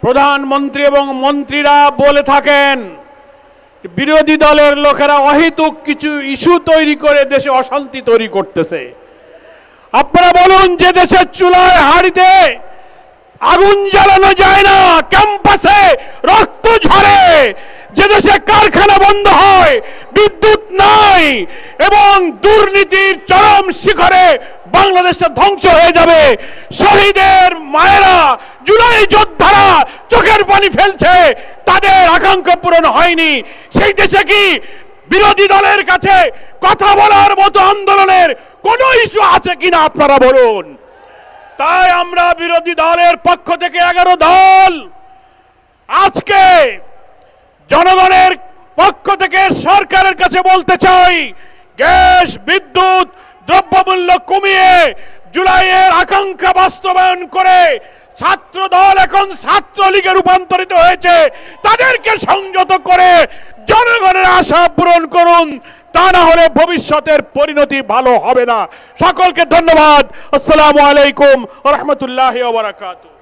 প্রধানমন্ত্রী এবং মন্ত্রীরা বলে থাকেন বিরোধী দলের লোকেরা অহেতুক কিছু ইস্যু তৈরি করে দেশে অশান্তি তৈরি করতেছে। আপনারা বলুন, যে দেশের চুলায় হাড়িতে আগুন জ্বালানো যায় না, ক্যাম্পাসে রক্ত ঝরে, যে দেশে কারখানা বন্ধ হয়, বিদ্যুৎ নাই এবং দুর্নীতির চরম শিখরে বাংলাদেশটা ধ্বংস হয়ে যাবে, শহীদের মায়েরা, জুলাই যোদ্ধারা চোখের পানি ফেলছে, তাদের আকাঙ্ক্ষা পূরণ হয়নি, সেই দেশে কি বিরোধী দলের কাছে কথা বলার মতো আন্দোলনের কোন ইস্যু আছে কিনা আপনারা বলুন। তাই আমরা বিরোধী দলের পক্ষ থেকে 11 দল আজকে জনগণের পক্ষ থেকে সরকারের কাছে বলতে চাই, গ্যাস, বিদ্যুৎ, দ্রব্যমূল্য কমিয়ে জুলাইয়ের আকাঙ্ক্ষা বাস্তবায়ন করে ছাত্র দল এখন ছাত্রলীগে রূপান্তরিত হয়েছে, তাদেরকে সংযত করে জনগণের আশা পূরণ করুন, তা না হলে ভবিষ্যতের পরিণতি ভালো হবে না। সকলকে ধন্যবাদ। আসসালামু আলাইকুম ওয়া রাহমাতুল্লাহি ওয়া বারাকাতুহু।